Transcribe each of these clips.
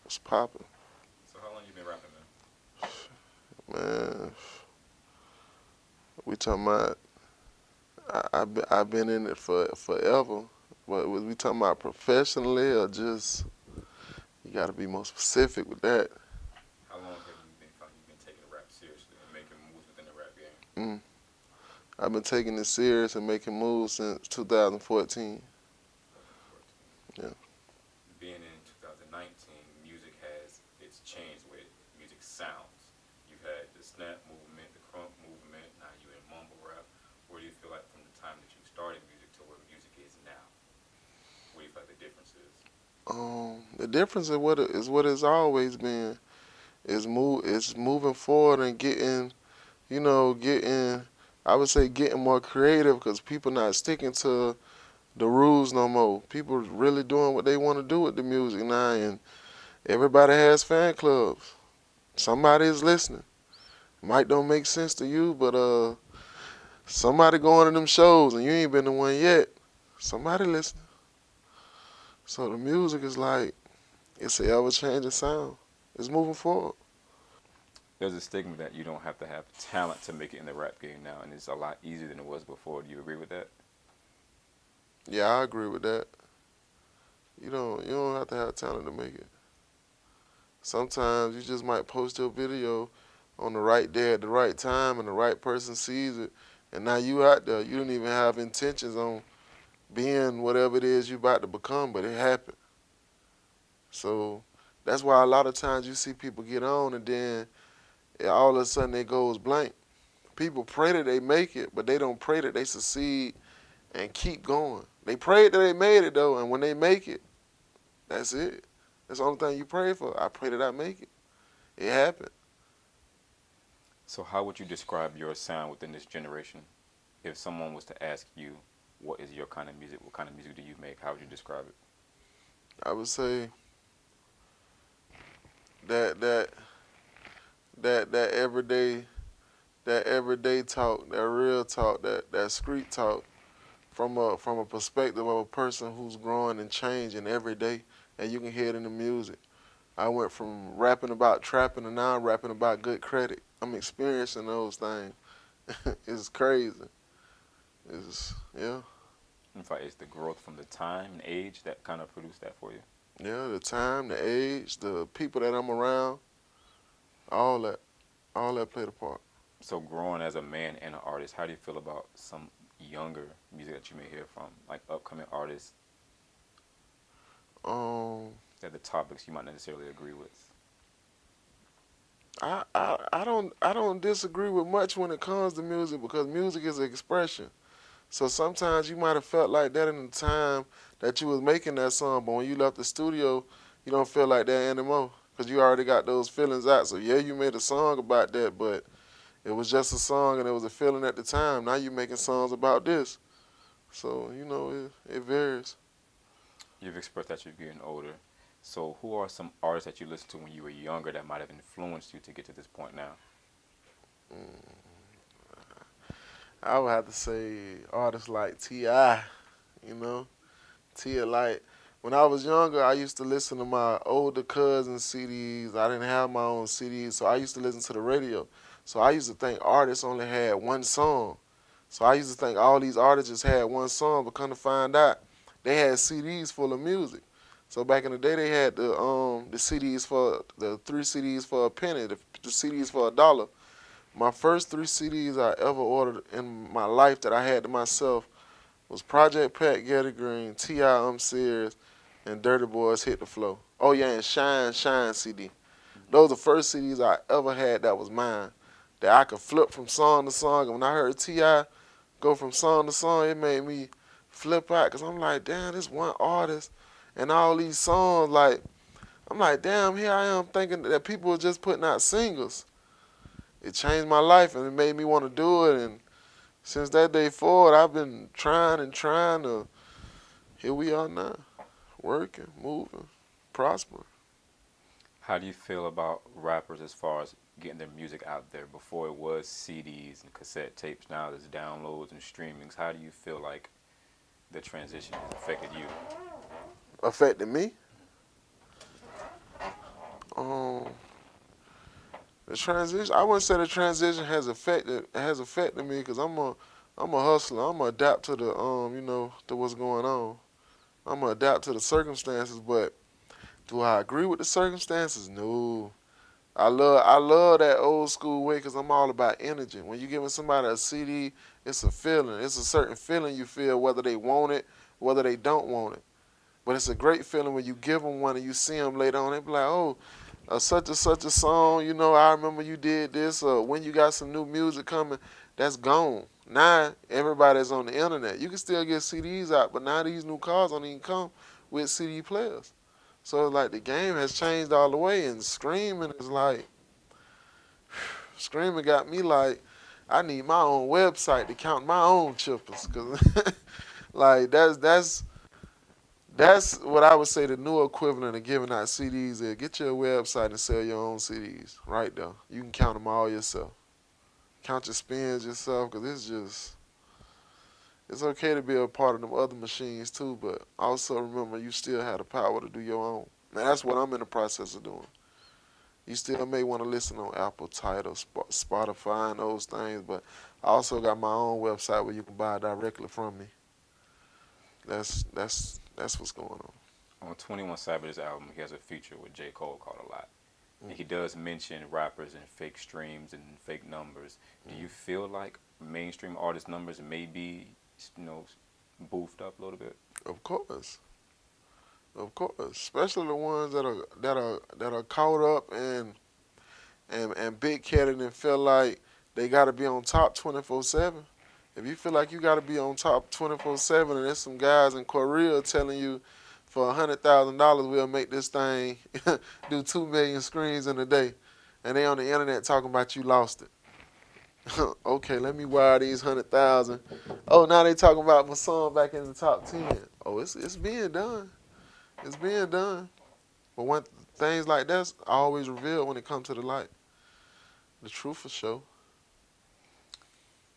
It's popping. So how long you been rapping, Man, we talking about, I've been in it for forever. But was we talking about professionally or just, you got to be more specific with that. how long have you been felt you've been taking rap seriously and making moves within the rap game? Mm. I've been taking it serious and making moves since 2014. 2014. Yeah. Being in 2019, music has its changed with music sounds. You've had the snap movement, the crunk movement. Now you in mumble rap. Where do you feel like from the time that you started music to where music is now? What do you feel like the difference is? The difference is what it's always been. It's moving forward and getting, getting, I would say getting more creative because people not sticking to the rules no more. People really doing what they want to do with the music now, and everybody has fan clubs. Somebody is listening. Might don't make sense to you, but somebody going to them shows and you ain't been to one yet. Somebody listening. So the music is like it's an ever changing sound. It's moving forward. There's a stigma that you don't have to have talent to make it in the rap game now, and it's a lot easier than it was before. Do you agree with that? Yeah, I agree with that. You don't have to have talent to make it. Sometimes you just might post your video on the right day at the right time and the right person sees it and now you out there. You didn't even have intentions on being whatever it is you about to become, but it happened. So that's why a lot of times you see people get on and then all of a sudden it goes blank. People pray that they make it, but they don't pray that they succeed and keep going. They prayed that they made it though, and when they make it, that's it. That's the only thing you pray for. I pray that I make it. It happened. So how would you describe your sound within this generation? If someone was to ask you, what is your kind of music? What kind of music do you make? How would you describe it? I would say that that that everyday talk, that real talk, that street talk from a perspective of a person who's growing and changing every day, and you can hear it in the music. I went from rapping about trapping to now I'm rapping about good credit. I'm experiencing those things. It's crazy. It's yeah, In fact, it's the growth from the time and age that kind of produced that for you. yeah. The time, the age, the people that I'm around, all that, all that played a part. So growing as a man and an artist, how do you feel about some younger music that you may hear from, like upcoming artists, Um, that the topics you might not necessarily agree with? I don't disagree with much when it comes to music because music is an expression. So sometimes you might have felt like that in the time that you was making that song, but when you left the studio, you don't feel like that anymore because you already got those feelings out. So yeah, you made a song about that, but it was just a song and it was a feeling at the time. Now you making songs about this. So it varies. You've expressed that you're getting older. So who are some artists that you listened to when you were younger that might have influenced you to get to this point now? Mm, I would have to say artists like Ti. You know, Ti like. When I was younger, I used to listen to my older cousins' CDs. I didn't have my own CDs, so I used to listen to the radio. So I used to think artists only had one song. So I used to think all these artists just had one song, but come to find out, they had CDs full of music. So back in the day, they had the CDs for the three CDs for a penny, the CDs for $1. My first three CDs I ever ordered in my life that I had to myself was Project Pat Getty Green, T.I. I'm Serious, and Dirty Boys Hit the Flow. Oh yeah, and Shine Shine CD. Those are the first CDs I ever had that was mine. That I could flip from song to song. And when I heard T.I. go from song to song, it made me flip out because I'm like, damn, this one artist and all these songs, like, I'm like, damn, here I am thinking that people were just putting out singles. It changed my life and it made me want to do it. And since that day forward, I've been trying and trying to. Here we are now, working, moving, prospering. How do you feel about rappers as far as getting their music out there? Before it was CDs and cassette tapes, now there's downloads and streamings. How do you feel like the transition has affected you? Affected me? The transition, I wouldn't say the transition has affected me because I'm a hustler. I'm gonna adapt to the to what's going on. I'm gonna adapt to the circumstances, but do I agree with the circumstances? No. I love that old school way because I'm all about energy. When you giving somebody a CD, it's a feeling. It's a certain feeling you feel whether they want it, whether they don't want it. But it's a great feeling when you give them one and you see them later on. They be like, oh, such and such a song. I remember you did this. Or when you got some new music coming, that's gone. Now everybody's on the internet. You can still get CDs out, but now these new cars don't even come with CD players. So it's like the game has changed all the way, and streaming is like streaming got me like I need my own website to count my own chippers, cause like that's what I would say the new equivalent of giving out CDs is. Get your website and sell your own CDs right there. You can count them all yourself. Count your spins yourself, cause it's okay to be a part of them other machines too, but also remember you still have the power to do your own. And that's what I'm in the process of doing. You still may want to listen on Apple, Tidal, Spotify, and those things, but I also got my own website where you can buy directly from me. That's what's going on. On 21 Savage's album, he has a feature with J. Cole called A Lot. And he Mm-hmm. does mention rappers and fake streams and fake numbers. Do you feel like mainstream artist numbers may be, you know, boofed up a little bit? Of course, of course, especially the ones that are caught up and big headed and feel like they got to be on top 24/7. If you feel like you got to be on top 24/7, and there's some guys in Korea telling you for $100,000 we'll make this thing do 2 million screens in a day, and they on the internet talking about you lost it. Okay, let me wire these 100,000. Oh, now they talking about my song back in the top 10. Oh, it's being done. It's being done. But when things like that's always revealed when it comes to the light, the truth for sure.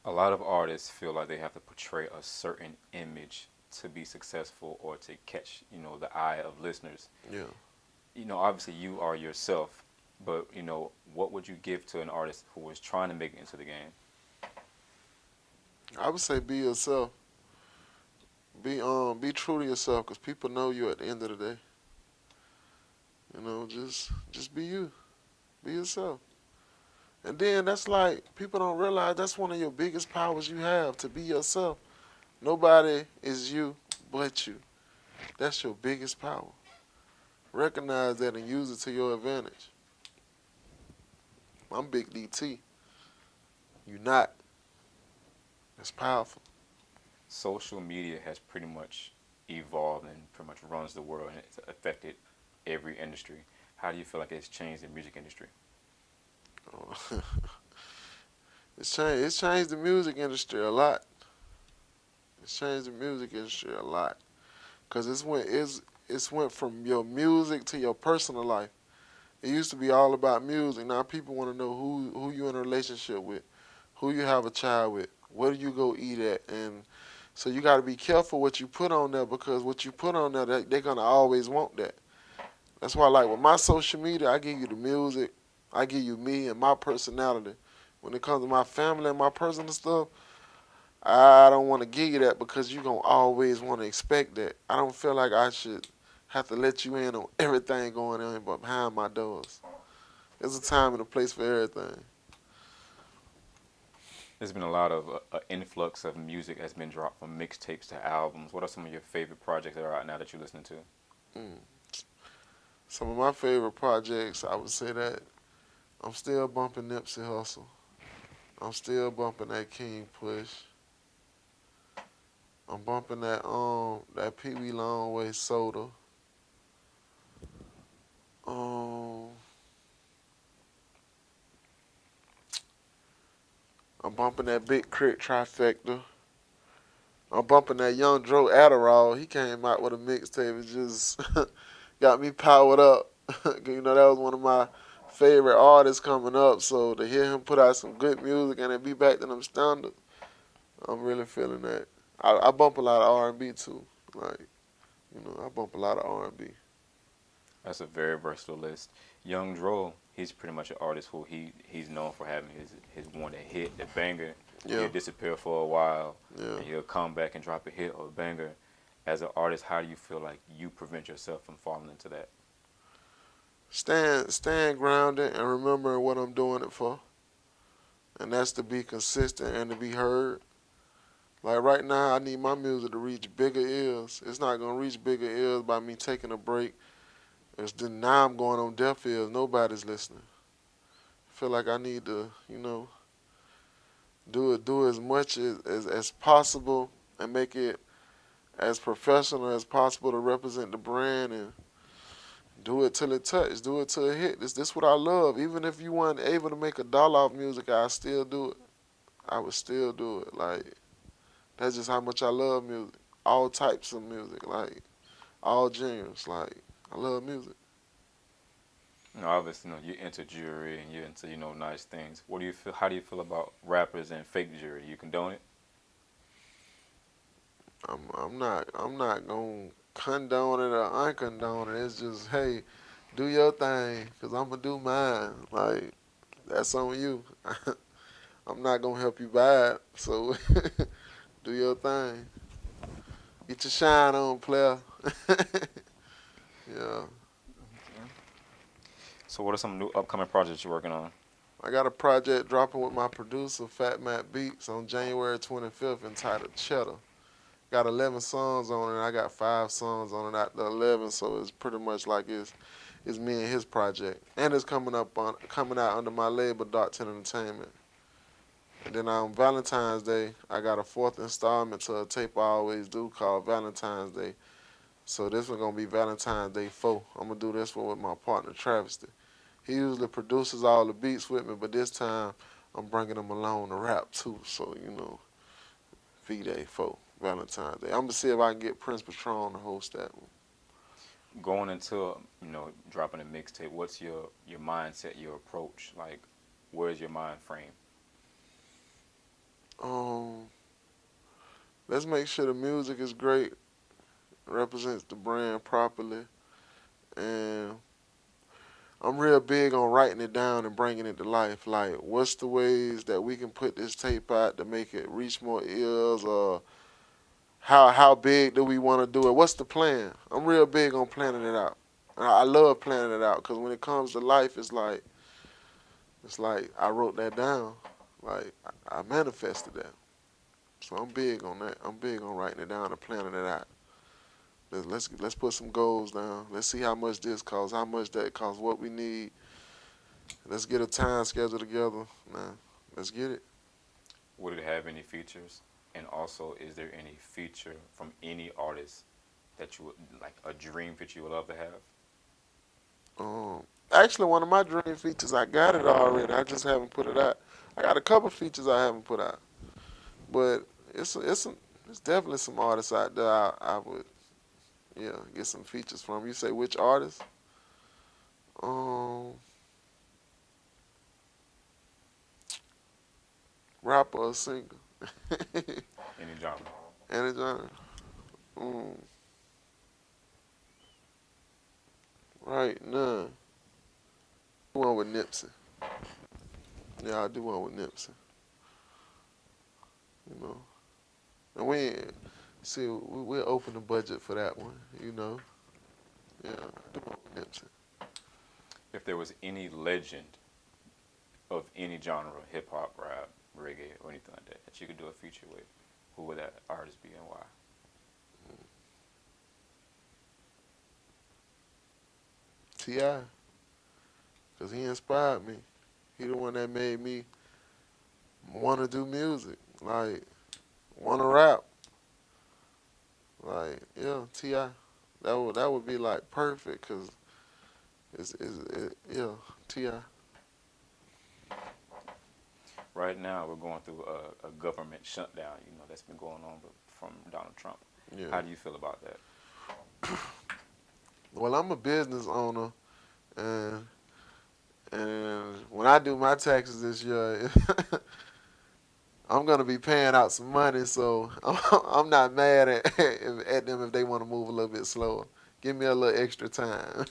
A lot of artists feel like they have to portray a certain image to be successful or to catch, the eye of listeners. Yeah, Obviously you are yourself, but what would you give to an artist who was trying to make it into the game? I would say be yourself. Be true to yourself, cause people know you at the end of the day. Just be you. Be yourself. And then that's like people don't realize that's one of your biggest powers you have to be yourself. Nobody is you but you. That's your biggest power. Recognize that and use it to your advantage. I'm Big DT. You not. That's powerful. Social media has pretty much evolved and pretty much runs the world and it's affected every industry. How do you feel like it's changed the music industry? It's changed the music industry a lot. It's changed the music industry a lot. Cause it's went from your music to your personal life. It used to be all about music. Now people want to know who you in a relationship with, who you have a child with, where do you go eat at, and so you got to be careful what you put on there because what you put on there, they're gonna always want that. That's why, like with my social media, I give you the music, I give you me and my personality. When it comes to my family and my personal stuff, I don't want to give you that because you're gonna always want to expect that. I don't feel like I should have to let you in on everything going on but behind my doors. There's a time and a place for everything. There's been a lot of influx of music that's been dropped from mixtapes to albums. What are some of your favorite projects that are out now that you're listening to? Mm. Some of my favorite projects, I would say that I'm still bumping Nipsey Hussle. I'm still bumping that King Push. I'm bumping that Pee Wee Longway Soda. Um, I'm bumping that Big Crit Trifecta. I'm bumping that Young Dro Adderall. He came out with a mixtape. It just got me powered up. That was one of my favorite artists coming up. So to hear him put out some good music and then be back to them standards, I'm really feeling that. I bump a lot of R&B too. Like, I bump a lot of R&B. That's a very versatile list. Young Dro, he's pretty much an artist who he's known for having his one that hit, the banger. Yeah, He'll disappear for a while, yeah. and he'll come back and drop a hit or a banger. As an artist, how do you feel like you prevent yourself from falling into that? Staying grounded and remembering what I'm doing it for, and that's to be consistent and to be heard. Like right now, I need my music to reach bigger ears. It's not gonna reach bigger ears by me taking a break. It's then now I'm going on deaf ears. Nobody's listening. I feel like I need to, do as much as possible and make it as professional as possible to represent the brand and do it till it touch, do it till it hit. This what I love. Even if you weren't able to make $1 off music, I still do it. I would still do it. Like that's just how much I love music. All types of music, like all genres. Like I love music. Obviously, you're into jewelry and you're into nice things. What do you feel? How do you feel about rappers and fake jewelry? You condone it? I'm not gonna condone it or uncondone it. It's just hey, do your thing, cause I'm gonna do mine. Like that's on you. I'm not gonna help you buy it. So do your thing. Get your shine on, player. Yeah. So, what are some new upcoming projects you're working on? I got a project dropping with my producer, Fat Matt Beats, on January 25th entitled Cheddar. Got 11 songs on it, and I got 5 songs on it out the 11, so it's pretty much like it's me and his project. And it's coming out under my label, Dark 10 Entertainment. And then on Valentine's Day, I got a fourth installment to a tape I always do called Valentine's Day. So this one gonna be Valentine's Day 4. I'm gonna do this one with my partner Travesty. He usually produces all the beats with me, but this time I'm bringing him along to rap too. So V-Day 4, Valentine's Day. I'm gonna see if I can get Prince Patron to host that one. Going into dropping a mixtape, what's your mindset, your approach? Like, where's your mind frame? Um, let's make sure the music is great, represents the brand properly, and I'm real big on writing it down and bringing it to life. Like, what's the ways that we can put this tape out to make it reach more ears, or how big do we want to do it? What's the plan? I'm real big on planning it out. I love planning it out because when it comes to life, it's like I wrote that down, like I manifested that. So I'm big on that. I'm big on writing it down and planning it out. Let's put some goals down. Let's see how much this costs, how much that costs, what we need. Let's get a time schedule together. Nah, let's get it. Would it have any features? And also, is there any feature from any artist that you would like, a dream feature you would love to have? Actually, one of my dream features, I got it already. I just haven't put it out. I got a couple features I haven't put out, but it's definitely some artists out there I would get some features from. You say which artist? Um, Rapper or singer? Any genre? Any genre? Mm, right, none. Do one with Nipsey. Yeah, I do one with Nipsey. You know, and we ain't- see we'll open the budget for that one. Yeah, do one with Nipsey. If there was any legend of any genre, hip hop, rap, reggae, or anything like that, that you could do a feature with, who would that artist be and why? Ti, cause he inspired me. He the one that made me want to do music, like want to rap, like yeah, Ti. That would be like perfect, cause yeah, Ti. Right now, we're going through a government shutdown, that's been going on from Donald Trump. Yeah. How do you feel about that? Well, I'm a business owner, and when I do my taxes this year, I'm gonna be paying out some money, so I'm not mad at them if they want to move a little bit slower. Give me a little extra time.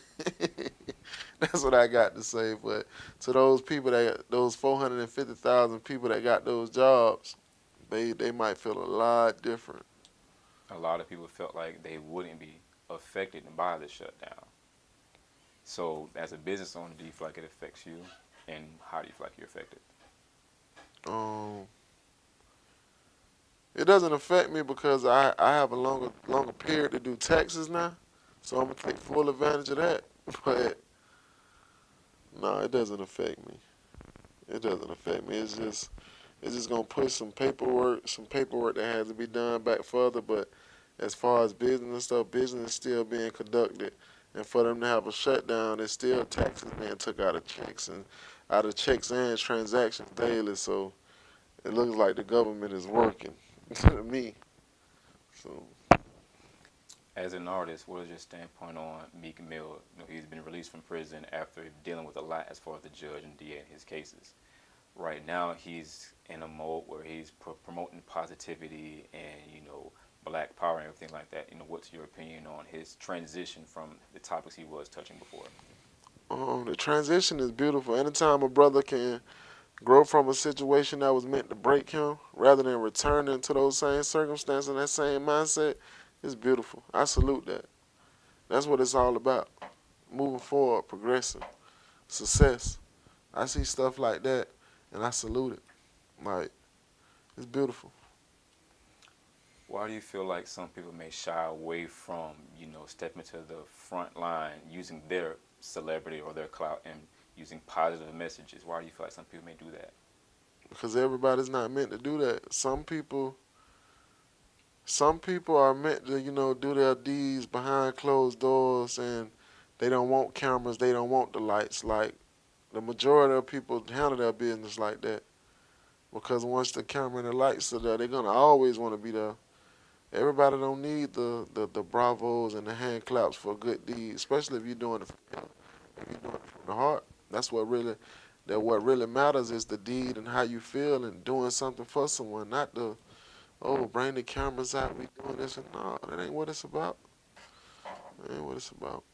That's what I got to say. But to those people those 450,000 people that got those jobs, they might feel a lot different. A lot of people felt like they wouldn't be affected by the shutdown. So, as a business owner, do you feel like it affects you, and how do you feel like you're affected? Um, it doesn't affect me because I have a longer period to do taxes now, so I'm gonna take full advantage of that. But no, it doesn't affect me. It doesn't affect me. It's just gonna push some paperwork that has to be done back further. But as far as business and stuff, business is still being conducted, and for them to have a shutdown, it's still taxes being took out of checks and transactions daily. So it looks like the government is working to me. So As an artist, what is your standpoint on Meek Mill? He's been released from prison after dealing with a lot as far as the judge and DA in his cases. Right now, he's in a mode where he's promoting positivity and black power and everything like that. What's your opinion on his transition from the topics he was touching before? the transition is beautiful. Anytime a brother can grow from a situation that was meant to break him, rather than returning to those same circumstances and that same mindset, it's beautiful. I salute that. That's what it's all about. Moving forward, progressing, success. I see stuff like that, and I salute it. Like, it's beautiful. Why do you feel like some people may shy away from, stepping to the front line, using their celebrity or their clout and using positive messages? Why do you feel like some people may do that? Because everybody's not meant to do that. Some people are meant to, do their deeds behind closed doors, and they don't want cameras. They don't want the lights. Like, the majority of people handle their business like that. Because once the camera and the lights are there, they're gonna always want to be there. Everybody don't need the bravos and the hand claps for a good deed, especially if you're doing it from if you're doing it from the heart. That's what really matters is the deed and how you feel and doing something for someone, not the bring the cameras out, we doing this and no, that ain't what it's about. That ain't what it's about.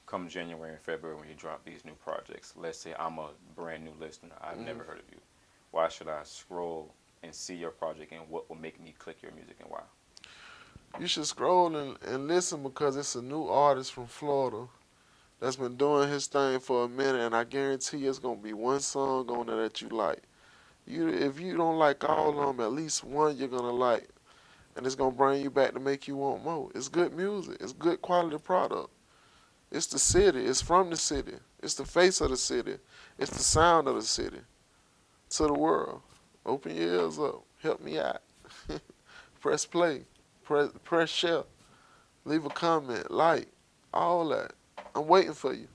Come January and February when you drop these new projects, let's say I'm a brand new listener, I've Hmm. never heard of you. Why should I scroll and see your project, and what will make me click your music, and why? You should scroll and listen because it's a new artist from Florida that's been doing his thing for a minute, and I guarantee you it's gonna be one song on there that you like. If you don't like all of them, at least one you're gonna like, and it's gonna bring you back to make you want more. It's good music. It's good quality product. It's the city. It's from the city. It's the face of the city. It's the sound of the city to the world. Open your ears up. Help me out. Press play. Press share. Leave a comment. Like all that. I'm waiting for you.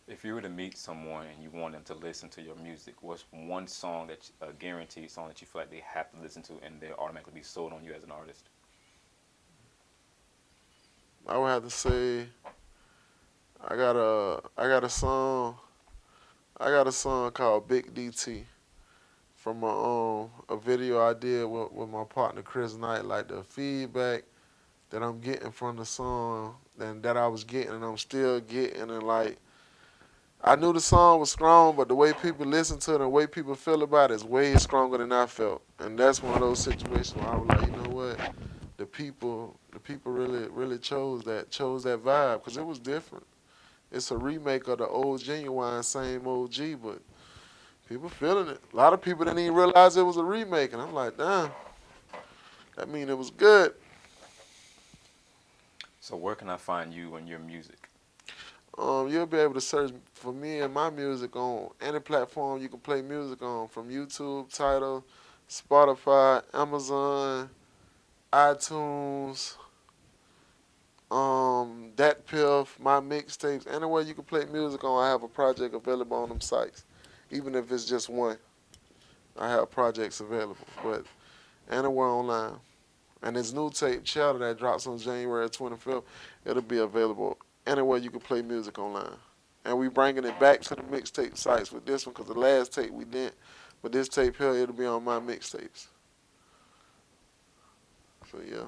If you were to meet someone and you want them to listen to your music, what's one song that a guaranteed song that you feel like they have to listen to and they automatically be sold on you as an artist? I would have to say I got a song called Big DT from a video I did with my partner Chris Knight. Like the feedback that I'm getting from the song and that I was getting and I'm still getting, and like I knew the song was strong, but the way people listen to it and the way people feel about it is way stronger than I felt. And that's one of those situations where I was like, you know what? The people really chose that vibe because it was different. It's a remake of the old Genuine, same OG, but people feeling it. A lot of people didn't even realize it was a remake, and I'm like, damn, that mean it was good. So where can I find you and your music? You'll be able to search for me and my music on any platform you can play music on, from YouTube, Tidal, Spotify, Amazon, iTunes, that Piff, my mixtapes, anywhere you can play music on. I have a project available on them sites, even if it's just one. I have projects available, but anywhere online. And this new tape, Chatter, that drops on January 25th, it'll be available anywhere you can play music online. And we bringing it back to the mixtape sites with this one because the last tape we didn't. But this tape here, it'll be on my mixtapes. So yeah.